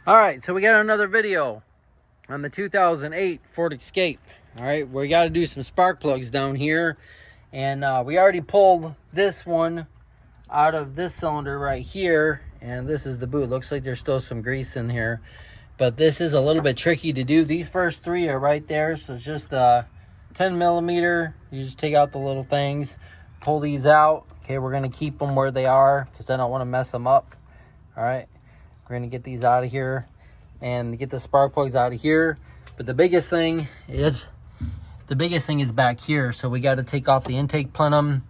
All right, so we got another video on the 2008 Ford Escape. All right, we got to do some spark plugs down here, and we already pulled this one out of this cylinder right here, and this is the boot. Looks like there's still some grease in here, but this is a little bit tricky to do. These first three are right there, so it's just 10 millimeter. You just take out the little things, pull these out. Okay, we're gonna keep them where they are because I don't want to mess them up. All right, we're gonna get these out of here and get the spark plugs out of here. But the biggest thing is back here. So we got to take off the intake plenum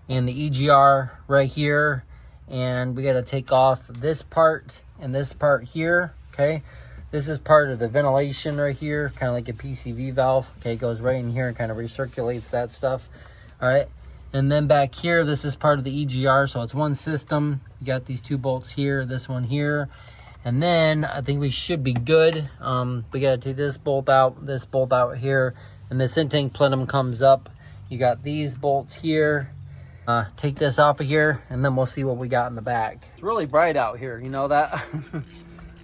and the EGR right here, and we got to take off this part and this part here. Okay, this is part of the ventilation right here, kind of like a PCV valve. Okay, it goes right in here and kind of recirculates that stuff. All right, and then back here, this is part of the EGR, so it's one system. You got these two bolts here, this one here, and then I think we should be good. We got to take this bolt out here, and this intake plenum comes up. You got these bolts here. Take this off of here, and then we'll see what we got in the back. It's really bright out here, you know that?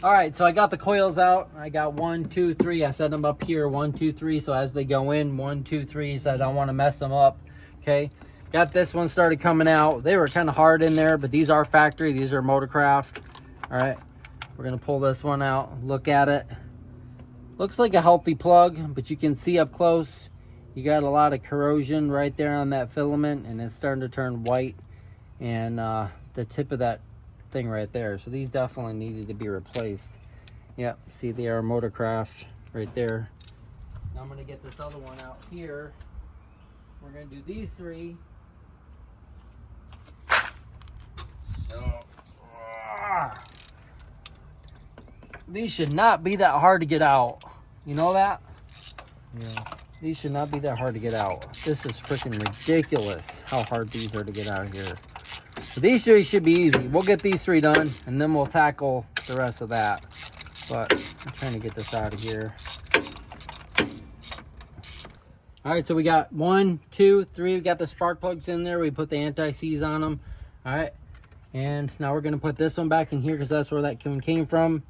All right, so I got the coils out. I got 1, 2, 3. I set them up here, 1, 2, 3. So as they go in, 1, 2, 3. So I don't want to mess them up. Okay, got this one started coming out. They were kind of hard in there, but these are factory. These are Motorcraft. All right, we're gonna pull this one out. Look at it. Looks like a healthy plug, but you can see up close you got a lot of corrosion right there on that filament, and it's starting to turn white, and the tip of that thing right there. So these definitely needed to be replaced. Yep, see, they are Motorcraft right there. Now I'm gonna get this other one out here. We're gonna do these three. So these should not be that hard to get out. You know that? Yeah. These should not be that hard to get out. This is freaking ridiculous how hard these are to get out of here. So these three should be easy. We'll get these three done, and then we'll tackle the rest of that. But I'm trying to get this out of here. All right, so we got 1, 2, 3. We got the spark plugs in there. We put the anti-seize on them. All right, and now we're gonna put this one back in here because that's where that one came from.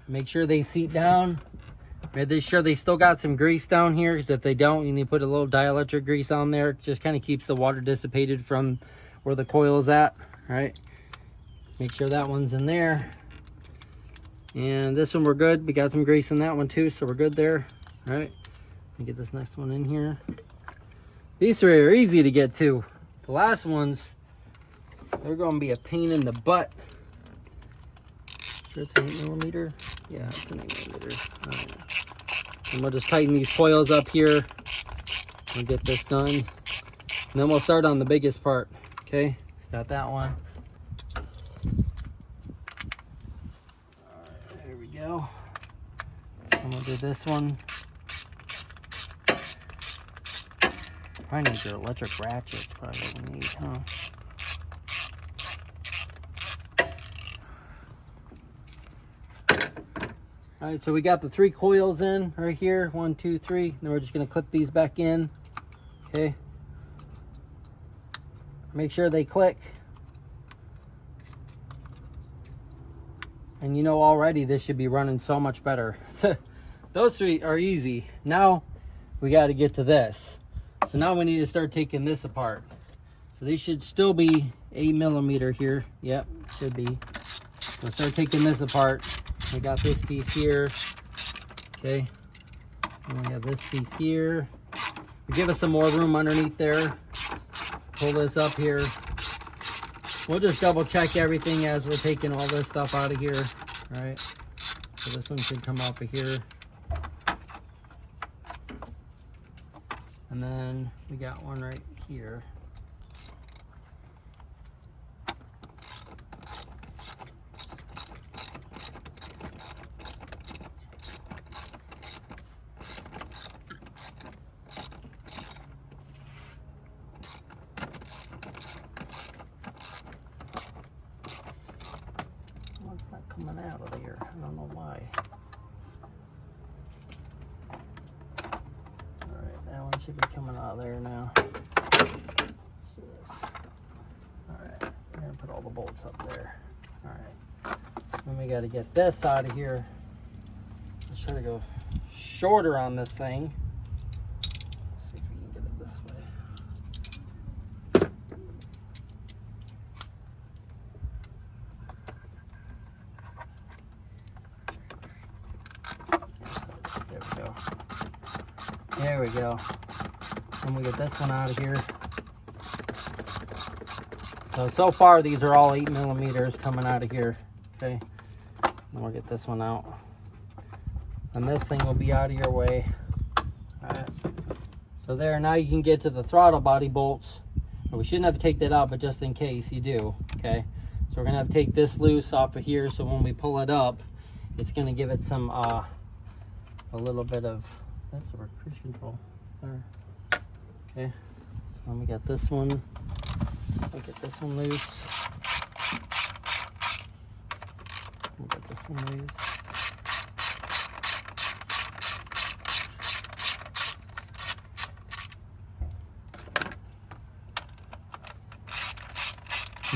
Make sure they seat down. Make sure they still got some grease down here, because if they don't, you need to put a little dielectric grease on there. It just kind of keeps the water dissipated from where the coil is at. All right, make sure that one's in there. And this one we're good. We got some grease in that one too, so we're good there. All right, let me get this next one in here. These three are easy to get to. The last ones, they're going to be a pain in the butt. Sure it's an 8 millimeter? Yeah, it's an 8 millimeter. All right. And we'll just tighten these coils up here. We'll get this done. And then we'll start on the biggest part. Okay, got that one. All right, there we go. And we'll do this one. Probably need your electric ratchets, probably what we need, huh? All right, so we got the 3 coils in right here, 1, 2, 3. Then we're just gonna clip these back in. Okay. Make sure they click. And you know already this should be running so much better. Those 3 are easy. Now we got to get to this. So now we need to start taking this apart. So these should still be 8 millimeter here. Yep, should be. We'll start taking this apart. We got this piece here, okay, and we have this piece here. We give us some more room underneath there. Pull this up here. We'll just double check everything as we're taking all this stuff out of here. All right, so this one should come off of here. And then we got one right here. Coming out of there. I don't know why. Alright, that one should be coming out of there now. Let's do this. Alright, I'm gonna put all the bolts up there. Alright. Then we got to get this out of here. Let's try to go shorter on this thing. Let's see if we can get it this way. There we go. And we get this one out of here. So far these are all 8 millimeters coming out of here. Okay. Then we'll get this one out. And this thing will be out of your way. Alright. So there, now you can get to the throttle body bolts. We shouldn't have to take that out, but just in case you do. Okay. So we're gonna have to take this loose off of here, so when we pull it up, it's gonna give it some a little bit of, that's our cruise control there. Okay, so then we got this one. We'll get this one loose. We'll get this one loose.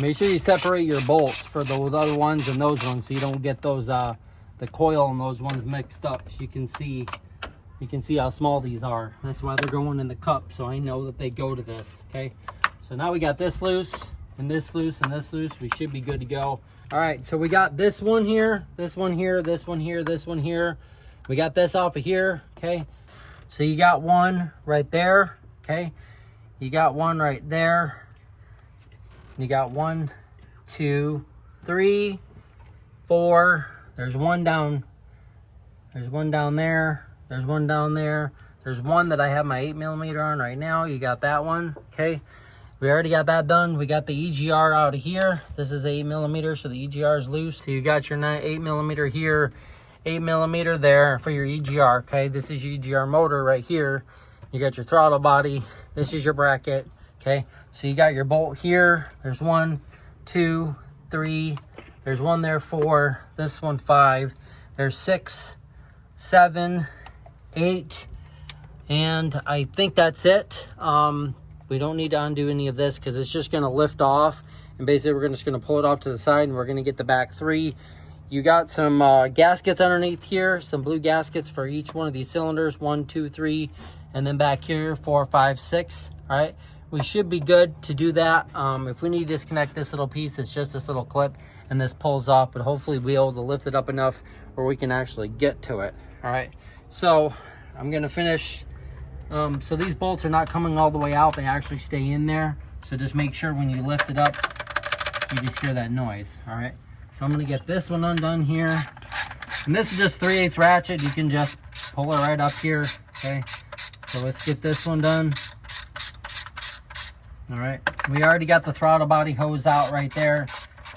Make sure you separate your bolts for those other ones and those ones, so you don't get those the coil and those ones mixed up. So you can see how small these are. That's why they're going in the cup, so I know that they go to this. Okay, so now we got this loose and this loose and this loose. We should be good to go. All right, so we got this one here, this one here, this one here, this one here. We got this off of here. Okay, so you got one right there. Okay, you got one right there. You got 1, 2, 3, 4. There's one down. There's one down there. There's one down there. There's one that I have my 8 millimeter on right now. You got that one. Okay. We already got that done. We got the EGR out of here. This is 8 millimeter, so the EGR is loose. So you got your 8 millimeter here, 8 millimeter there for your EGR. Okay. This is your EGR motor right here. You got your throttle body. This is your bracket. Okay, so you got your bolt here. There's 1, 2, 3. There's one there, 4. This one, 5. There's 6, 7, 8, and I think that's it. We don't need to undo any of this because it's just going to lift off, and basically we're just going to pull it off to the side, and we're going to get the back 3. You got some gaskets underneath here, some blue gaskets for each one of these cylinders, 1, 2, 3, and then back here 4, 5, 6. All right. We should be good to do that. If we need to disconnect this little piece, it's just this little clip and this pulls off, but hopefully we'll be able to lift it up enough where we can actually get to it. All right, so I'm gonna finish. So these bolts are not coming all the way out, they actually stay in there. So just make sure when you lift it up, you just hear that noise. All right, so I'm gonna get this one undone here. And this is just 3/8 ratchet. You can just pull it right up here, okay? So let's get this one done. All right, we already got the throttle body hose out right there.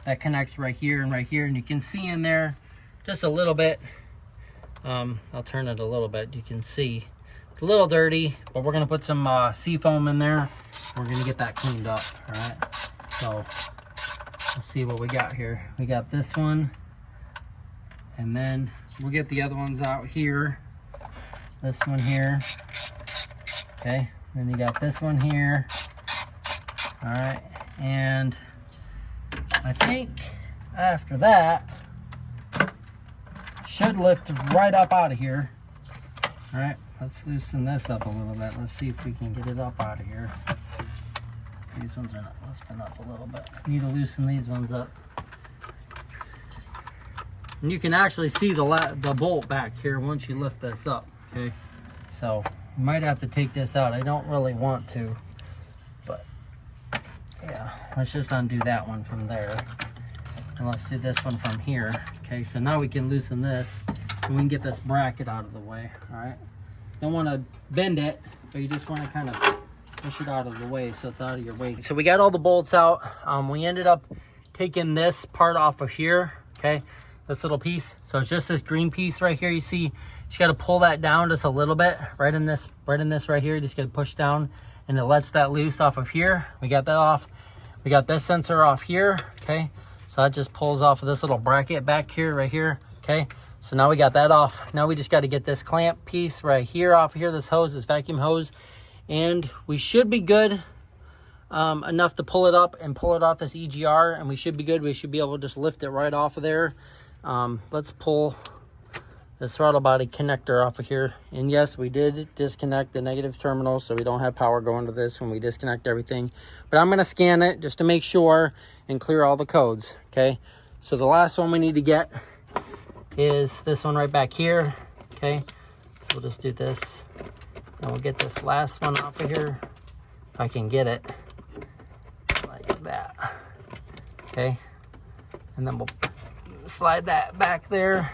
That connects right here, and you can see in there just a little bit. I'll turn it a little bit. You can see it's a little dirty, but we're gonna put some sea foam in there. We're gonna get that cleaned up. All right, so let's see what we got here. We got this one, and then we'll get the other ones out here. This one here, okay. Then you got this one here. All right, and I think after that should lift right up out of here. All right, let's loosen this up a little bit. Let's see if we can get it up out of here. These ones are not lifting up a little bit. Need to loosen these ones up. And you can actually see the bolt back here once you lift this up, okay? So you might have to take this out. I don't really want to, but yeah, let's just undo that one from there. And let's do this one from here. Okay, so now we can loosen this and we can get this bracket out of the way. All right, don't want to bend it, but you just want to kind of push it out of the way so it's out of your way. So we got all the bolts out. We ended up taking this part off of here, okay, this little piece. So it's just this green piece right here. You see, you just got to pull that down just a little bit right in this right here. You just got to push down and it lets that loose off of here. We got that off. We got this sensor off here, okay. So that just pulls off of this little bracket back here, right here, okay. So now we got that off. Now we just got to get this clamp piece right here off of here, this hose, this vacuum hose, and we should be good enough to pull it up and pull it off this EGR, and we should be good. We should be able to just lift it right off of there. let's pull this throttle body connector off of here. And yes, we did disconnect the negative terminal, so we don't have power going to this when we disconnect everything. But I'm going to scan it just to make sure and clear all the codes, okay? So the last one we need to get is this one right back here, okay? So we'll just do this, and we'll get this last one off of here, if I can get it, like that, okay? And then we'll slide that back there.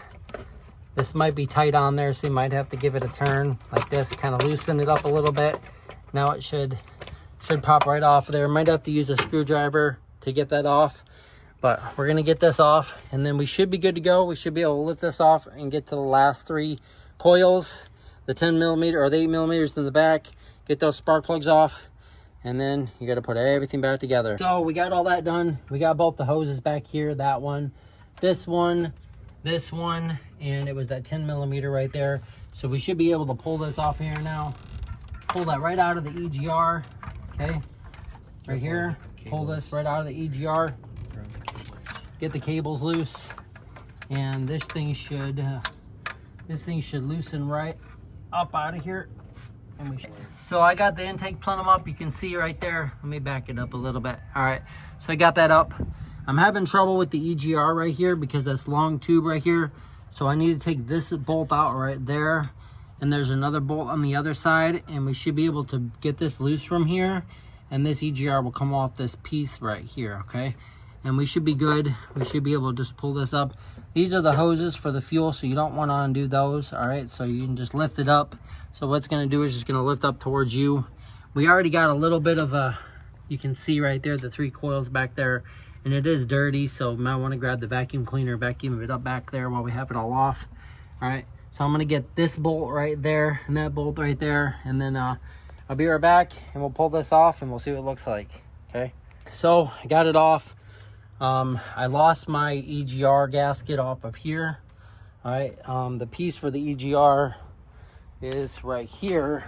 This might be tight on there, so you might have to give it a turn like this, kind of loosen it up a little bit. Now it should pop right off there. Might have to use a screwdriver to get that off, but we're gonna get this off, and then we should be good to go. We should be able to lift this off and get to the last 3 coils, the 10 millimeter or the 8 millimeters in the back, get those spark plugs off, and then you got to put everything back together. So we got all that done. We got both the hoses back here, that one, this one, and it was that 10 millimeter right there. So we should be able to pull this off here now. Pull that right out of the EGR, okay? Right here, pull this right out of the EGR. Get the cables loose, and this thing should loosen right up out of here. And so I got the intake plenum up. You can see right there. Let me back it up a little bit. All right, so I got that up. I'm having trouble with the EGR right here because that's long tube right here. So I need to take this bolt out right there, and there's another bolt on the other side, and we should be able to get this loose from here, and this EGR will come off this piece right here, okay? And we should be good. We should be able to just pull this up. These are the hoses for the fuel, so you don't want to undo those, all right? So you can just lift it up. So what's gonna do is just gonna lift up towards you. We already got a little bit of a, you can see right there, the 3 coils back there, and it is dirty, so you might want to grab the vacuum cleaner, vacuum it up back there while we have it all off. All right, so I'm gonna get this bolt right there and that bolt right there, and then I'll be right back, and we'll pull this off and we'll see what it looks like, okay? So I got it off. I lost my EGR gasket off of here. All right, the piece for the EGR is right here.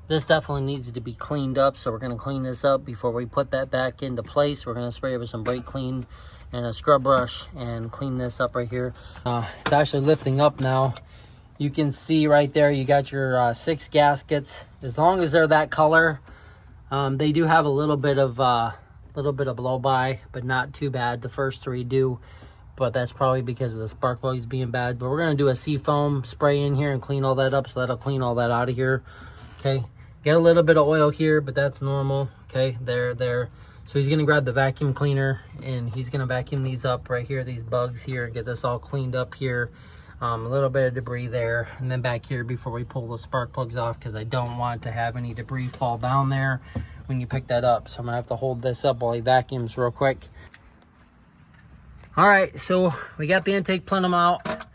This definitely needs to be cleaned up, so we're going to clean this up before we put that back into place. We're going to spray it with some brake clean and a scrub brush and clean this up right here. It's actually lifting up now. You can see right there, you got your 6 gaskets. As long as they're that color, they do have a little bit of blow by, but not too bad. The first 3 do, but that's probably because of the spark plugs being bad. But we're going to do a seafoam spray in here and clean all that up, so that'll clean all that out of here, okay? Get a little bit of oil here, but that's normal, okay? There. So he's gonna grab the vacuum cleaner, and he's gonna vacuum these up right here, these bugs here, and get this all cleaned up here. A little bit of debris there, and then back here before we pull the spark plugs off, because I don't want to have any debris fall down there when you pick that up. So I'm gonna have to hold this up while he vacuums real quick. All right, so we got the intake plenum out.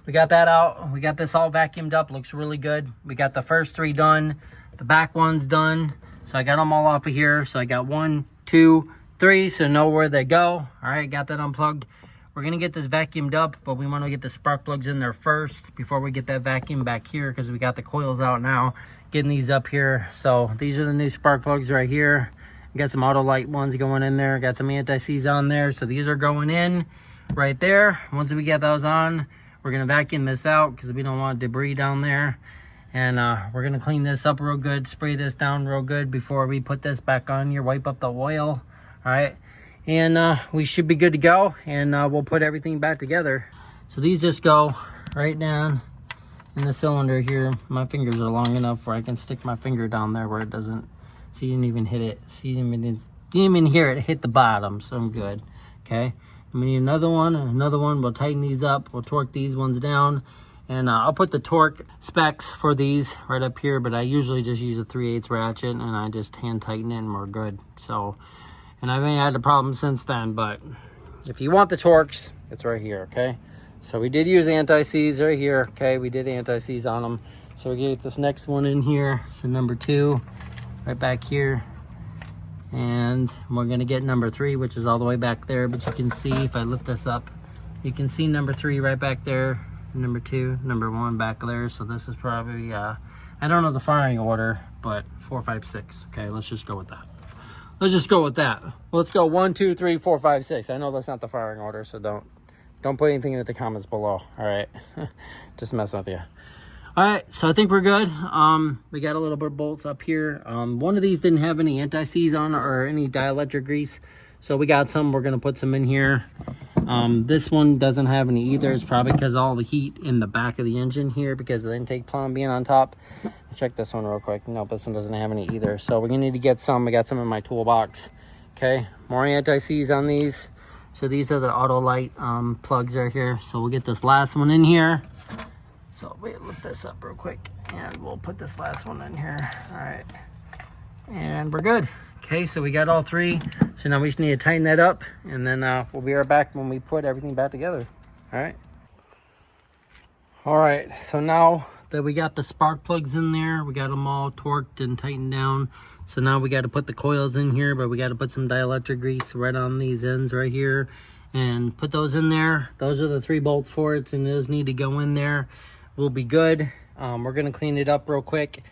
We got that out. We got this all vacuumed up. Looks really good. We got the first 3 done. The back one's done. So I got them all off of here. So I got 1, 2, 3, so know where they go. All right, got that unplugged. We're gonna get this vacuumed up, but we want to get the spark plugs in there first before we get that vacuum back here, because we got the coils out now, getting these up here. So these are the new spark plugs right here. Got some auto light ones going in there, got some anti-seize on there, so these are going in right there. Once we get those on, we're gonna vacuum this out because we don't want debris down there. And we're gonna clean this up real good, spray this down real good before we put this back on here, wipe up the oil. All right, and we should be good to go, and we'll put everything back together. So these just go right down in the cylinder here. My fingers are long enough where I can stick my finger down there where it doesn't, so you didn't even hit it. See, you didn't even hear it hit the bottom, so I'm good, okay? And we need another one and another one. We'll tighten these up, we'll torque these ones down. And I'll put the torque specs for these right up here, but I usually just use a 3/8 ratchet, and I just hand tighten it and we're good. So, and I've had a problem since then, but if you want the torques, it's right here, okay? So we did use anti-seize right here, okay? We did anti-seize on them. So we get this next one in here. So number 2, right back here. And we're gonna get number 3, which is all the way back there, but you can see if I lift this up, you can see number 3 right back there. Number 2, number 1 back there. So this is probably I don't know the firing order, but 4, 5, 6. Okay, let's just go with that. Let's just go with that. Let's go 1, 2, 3, 4, 5, 6. I know that's not the firing order, so don't Don't put anything in the comments below. All right. Just messing with you. All right, so I think we're good. We got a little bit of bolts up here. One of these didn't have any anti-seize on or any dielectric grease, so we got some. We're gonna put some in here. This one doesn't have any either. It's probably because all the heat in the back of the engine here because of the intake plum being on top. Check this one real quick. Nope, this one doesn't have any either. So we're gonna need to get some. I got some in my toolbox. Okay, more anti-seize on these. So these are the auto light plugs right here. So we'll get this last one in here. So wait, lift this up real quick and we'll put this last one in here. All right, and we're good. Okay, so we got all three. So now we just need to tighten that up, and then we'll be right back when we put everything back together. All right. All right, so now that we got the spark plugs in there, we got them all torqued and tightened down. So now we got to put the coils in here, but we got to put some dielectric grease right on these ends right here and put those in there. Those are the 3 bolts for it, and those need to go in there. We'll be good. We're gonna clean it up real quick,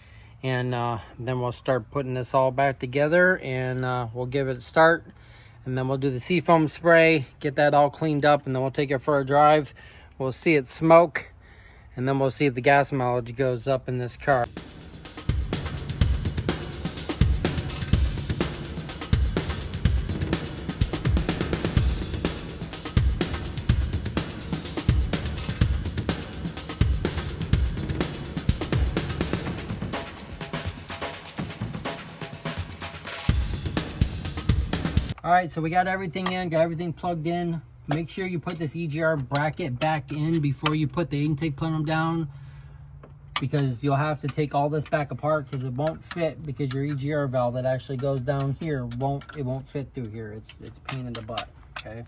and then we'll start putting this all back together, and we'll give it a start, and then we'll do the seafoam spray, get that all cleaned up, and then we'll take it for a drive. We'll see it smoke, and then we'll see if the gas mileage goes up in this car. All right, so we got everything in, got everything plugged in. Make sure you put this EGR bracket back in before you put the intake plenum down, because you'll have to take all this back apart because it won't fit, because your EGR valve that actually goes down here won't fit through here. It's a pain in the butt. Okay,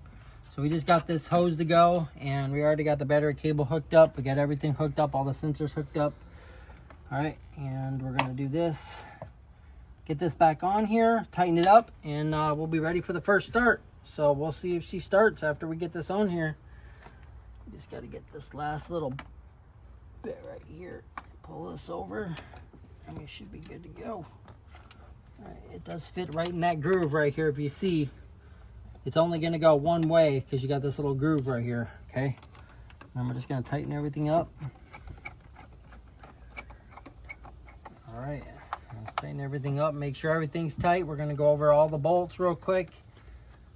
so we just got this hose to go, and we already got the battery cable hooked up. We got everything hooked up, all the sensors hooked up. All right, and we're gonna do this. Get this back on here, tighten it up, and we'll be ready for the first start. So we'll see if she starts after we get this on here. We just got to get this last little bit right here. Pull this over, and we should be good to go. All right, it does fit right in that groove right here. If you see, it's only going to go one way because you got this little groove right here. Okay, and we're just going to tighten everything up. All right. Let's tighten everything up, make sure everything's tight. We're going to go over all the bolts real quick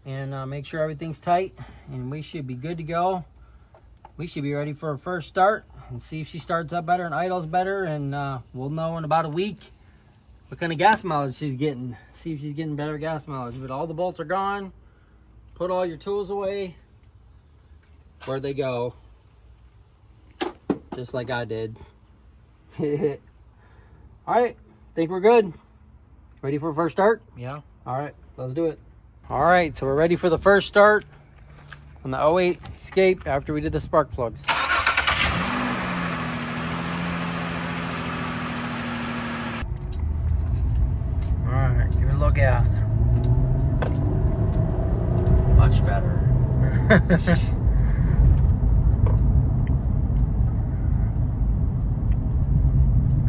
and make sure everything's tight, and we should be good to go. We should be ready for a first start and see if she starts up better and idles better, and we'll know in about a week what kind of gas mileage she's getting. See if she's getting better gas mileage. But all the bolts are gone. Put all your tools away. Where'd they go? Just like I did. All right. Think we're good. Ready for a first start? Yeah. All right, let's do it. All right, so we're ready for the first start on the 08 Escape after we did the spark plugs. All right, give it a little gas. Much better.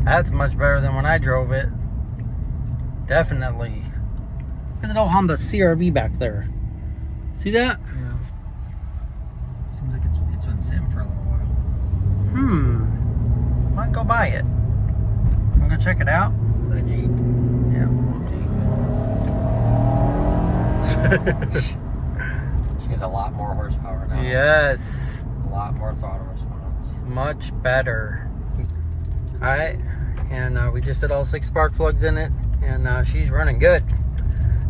That's much better than when I drove it. Definitely. Look at that old Honda CR-V back there. See that? Yeah. Seems like it's been sitting for a little while. Might go buy it. I'm gonna check it out. The Jeep. Yeah, Jeep. She has a lot more horsepower now. yes. A lot more throttle response. Much better. All right, and we just did all 6 spark plugs in it, and she's running good.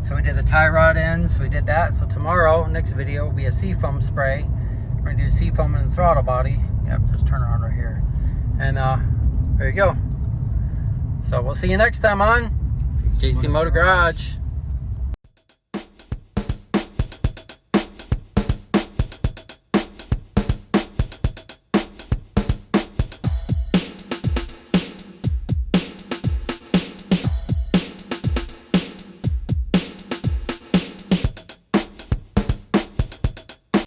So we did the tie rod ends, we did that. So tomorrow, next video, will be a seafoam spray. We're gonna do seafoam in the throttle body. Yep, just turn around right here. And there you go. So we'll see you next time on JC Motor Garage.